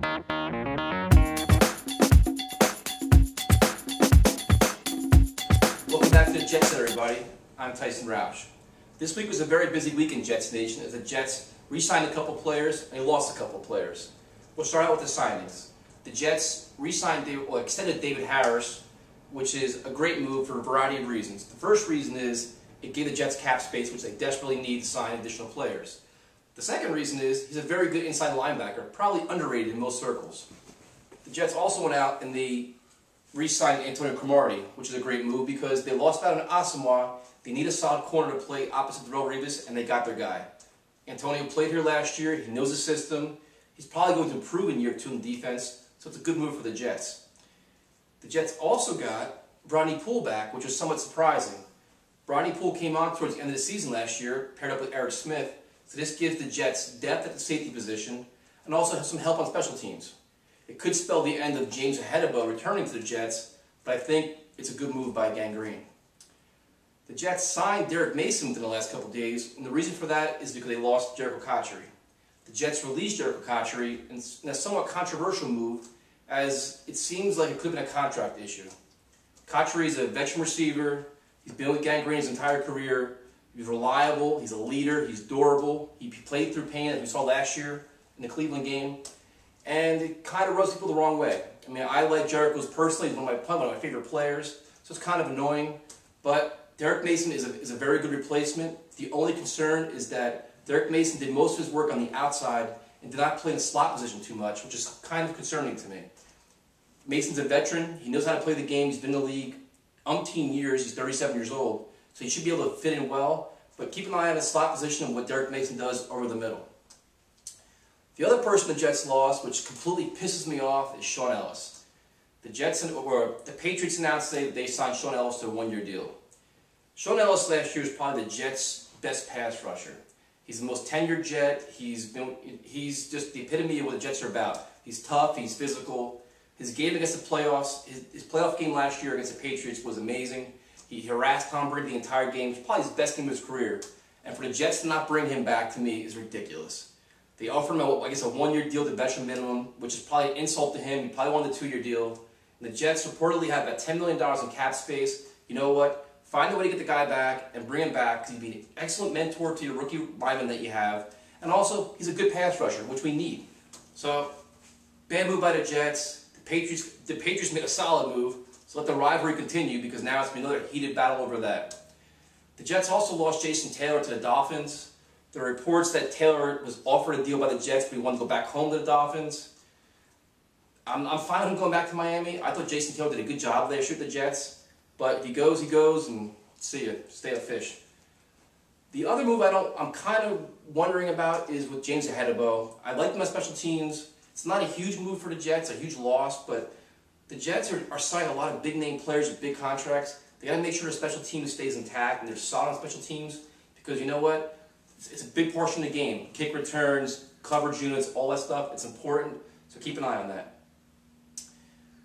Welcome back to the Jets, everybody. I'm Tyson Rauch. This week was a very busy week in Jets Nation as the Jets re-signed a couple players and they lost a couple players. We'll start out with the signings. The Jets extended David Harris, which is a great move for a variety of reasons. The first reason is it gave the Jets cap space, which they desperately need to sign additional players. The second reason is he's a very good inside linebacker, probably underrated in most circles. The Jets also went out and they re-signed Antonio Cromartie, which is a great move because they lost out on Asamoah. They need a solid corner to play opposite Darrelle Revis, and they got their guy. Antonio played here last year. He knows the system. He's probably going to improve in year 2 in defense, so it's a good move for the Jets. The Jets also got Brodney Poole back, which was somewhat surprising. Brodney Poole came on towards the end of the season last year, paired up with Eric Smith, so this gives the Jets depth at the safety position and also has some help on special teams. It could spell the end of James Ahedebo returning to the Jets, but I think it's a good move by Gangrene. The Jets signed Derek Mason within the last couple of days, and the reason for that is because they lost Jericho Cotchery. The Jets released Jericho Cotchery in a somewhat controversial move, as it seems like it could have been a contract issue. Cotchery is a veteran receiver. He's been with Gangrene his entire career. He's reliable. He's a leader. He's durable. He played through pain, as we saw last year in the Cleveland game. And it kind of rubs people the wrong way. I mean, I like Jericho's personally. He's one of my favorite players, so it's kind of annoying. But Derek Mason is a very good replacement. The only concern is that Derek Mason did most of his work on the outside and did not play in the slot position too much, which is kind of concerning to me. Mason's a veteran. He knows how to play the game. He's been in the league umpteen years. He's 37 years old, so he should be able to fit in well. But keep an eye on the slot position and what Derek Mason does over the middle. The other person the Jets lost, which completely pisses me off, is Shaun Ellis. The Patriots announced that they signed Shaun Ellis to a 1-year deal. Shaun Ellis last year was probably the Jets' best pass rusher. He's the most tenured Jet. He's just the epitome of what the Jets are about. He's tough. He's physical. His game against the playoffs, his playoff game last year against the Patriots was amazing. He harassed Tom Brady the entire game. It was probably his best game of his career. And for the Jets to not bring him back, to me, is ridiculous. They offered him, a 1-year deal to veteran minimum, which is probably an insult to him. He probably wanted a 2-year deal. And the Jets reportedly have about $10 million in cap space. You know what? Find a way to get the guy back and bring him back because he'd be an excellent mentor to your rookie lineman that you have. And also, he's a good pass rusher, which we need. So, bad move by the Jets. The Patriots made a solid move. So let the rivalry continue because now it's been another heated battle over that. The Jets also lost Jason Taylor to the Dolphins. There are reports that Taylor was offered a deal by the Jets, but he wanted to go back home to the Dolphins. I'm fine with him going back to Miami. I thought Jason Taylor did a good job last year at the Jets. But if he goes, and see ya. Stay a fish. The other move I'm kind of wondering about is with James Ahedebo. I like him on special teams. It's not a huge move for the Jets, a huge loss, but the Jets are signing a lot of big-name players with big contracts. They got to make sure their special team stays intact and they're solid on special teams because you know what? It's a big portion of the game. Kick returns, coverage units, all that stuff. It's important, so keep an eye on that.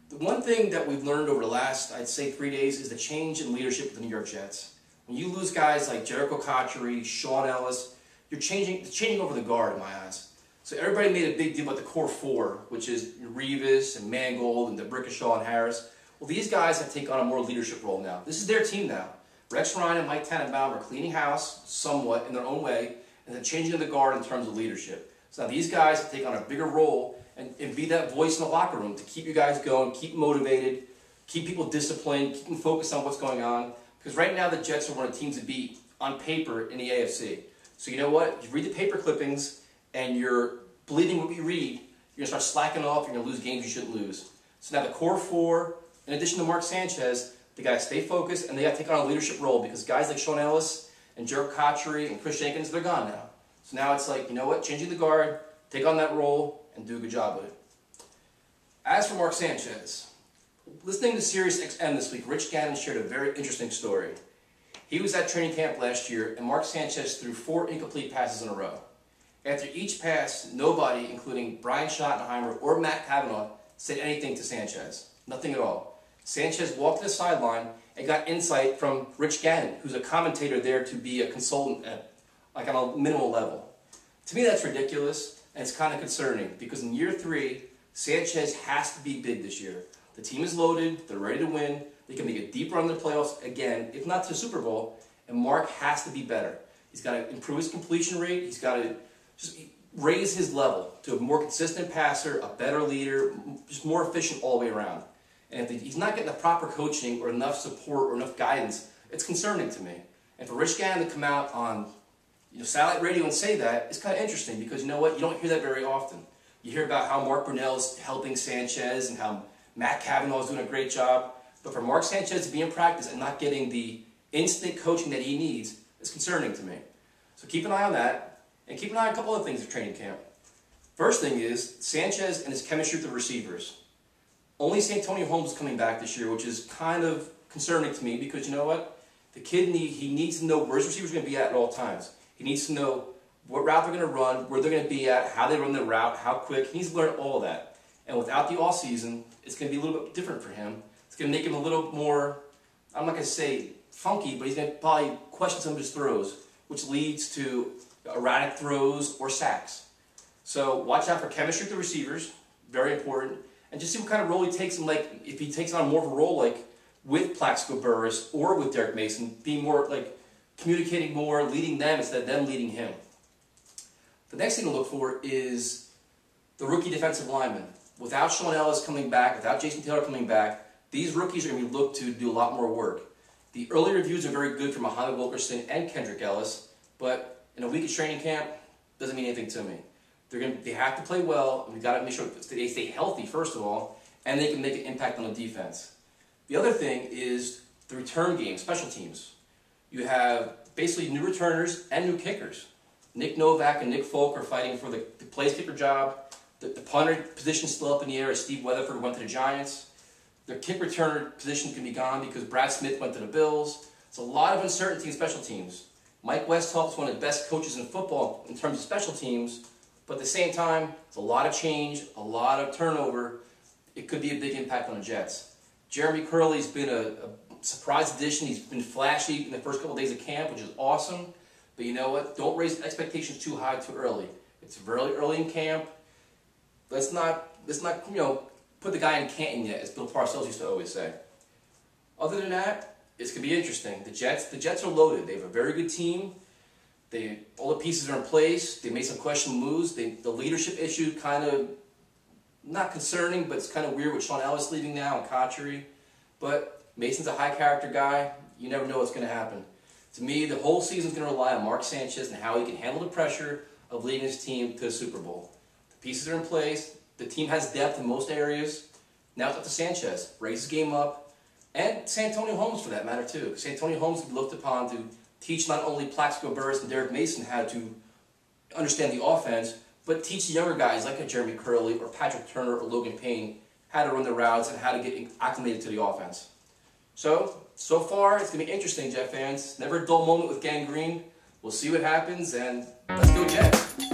The one thing that we've learned over the last, I'd say, 3 days is the change in leadership of the New York Jets. When you lose guys like Jericho Cotchery, Shaun Ellis, it's changing over the guard in my eyes. So everybody made a big deal about the core 4, which is Revis and Mangold and DeBrickashaw and Harris. Well, these guys have taken on a more leadership role now. This is their team now. Rex Ryan and Mike Tannenbaum are cleaning house somewhat in their own way, and they're changing of the guard in terms of leadership. So now these guys have taken on a bigger role and be that voice in the locker room to keep you guys going, keep motivated, keep people disciplined, keep them focused on what's going on. Because right now the Jets are one of the teams to beat on paper in the AFC. So you know what? You read the paper clippings and you're believing what you read, you're going to start slacking off, you're going to lose games you shouldn't lose. So now the core 4, in addition to Mark Sanchez, they got to stay focused and they got to take on a leadership role because guys like Shaun Ellis and Jericho Cotchery and Chris Jenkins, they're gone now. So now it's like, you know what, changing the guard, take on that role, and do a good job with it. As for Mark Sanchez, listening to Sirius XM this week, Rich Gannon shared a very interesting story. He was at training camp last year, and Mark Sanchez threw 4 incomplete passes in a row. After each pass, nobody, including Brian Schottenheimer or Matt Cavanaugh, said anything to Sanchez. Nothing at all. Sanchez walked to the sideline and got insight from Rich Gannon, who's a commentator there to be a consultant at, like, on a minimal level. To me, that's ridiculous, and it's kind of concerning, because in year 3, Sanchez has to be big this year. The team is loaded. They're ready to win. They can make a deep run in the playoffs again, if not to the Super Bowl. And Mark has to be better. He's got to improve his completion rate. He's got to just raise his level to a more consistent passer, a better leader, just more efficient all the way around. And if he's not getting the proper coaching or enough support or enough guidance, it's concerning to me. And for Rich Gannon to come out on satellite radio and say that is kind of interesting because you know what? You don't hear that very often. You hear about how Mark Brunell's helping Sanchez and how Matt Cavanaugh is doing a great job. But for Mark Sanchez to be in practice and not getting the instant coaching that he needs is concerning to me. So keep an eye on that. And keep an eye on a couple other things at training camp. First thing is Sanchez and his chemistry with the receivers. Only Santonio Holmes is coming back this year, which is kind of concerning to me because you know what? The kid needs to know where his receivers are going to be at all times. He needs to know what route they're going to run, where they're going to be at, how they run the route, how quick. He needs to learn all of that. And without the offseason, it's going to be a little bit different for him. It's going to make him a little more, I'm not going to say funky, but he's going to probably question some of his throws, which leads to erratic throws or sacks. So watch out for chemistry with the receivers, very important. And just see what kind of role he takes, and like if he takes on more of a role like with Plaxico Burress or with Derek Mason, being more like communicating more, leading them instead of them leading him. The next thing to look for is the rookie defensive linemen. Without Sean Ellis coming back, without Jason Taylor coming back, these rookies are going to be looked to do a lot more work. The early reviews are very good for Muhammad Wilkerson and Kendrick Ellis, but in a week of training camp, doesn't mean anything to me. They have to play well, and we've got to make sure they stay healthy, first of all, and they can make an impact on the defense. The other thing is the return game, special teams. You have basically new returners and new kickers. Nick Novak and Nick Folk are fighting for the place kicker job. The punter position is still up in the air as Steve Weatherford went to the Giants. Their kick returner position can be gone because Brad Smith went to the Bills. It's a lot of uncertainty in special teams. Mike Westhoff is one of the best coaches in football in terms of special teams, but at the same time, it's a lot of change, a lot of turnover. It could be a big impact on the Jets. Jeremy Curley's been a surprise addition. He's been flashy in the first couple of days of camp, which is awesome. But you know what? Don't raise expectations too high too early. It's very early in camp. Let's not put the guy in Canton yet, as Bill Parcells used to always say. Other than that, it's going to be interesting. The Jets are loaded. They have a very good team. All the pieces are in place. They made some questionable moves. The leadership issue kind of, not concerning, but it's kind of weird with Sean Ellis leaving now and Cotchery. But Mason's a high character guy. You never know what's going to happen. To me, the whole season is going to rely on Mark Sanchez and how he can handle the pressure of leading his team to the Super Bowl. The pieces are in place. The team has depth in most areas. Now it's up to Sanchez. Raise his game up. And Santonio Holmes, for that matter, too. Santonio Holmes will be looked upon to teach not only Plaxico Burress and Derek Mason how to understand the offense, but teach the younger guys like a Jeremy Curley or Patrick Turner or Logan Payne how to run the routes and how to get acclimated to the offense. So far, it's going to be interesting, Jet fans. Never a dull moment with Gang Green. We'll see what happens, and let's go Jets.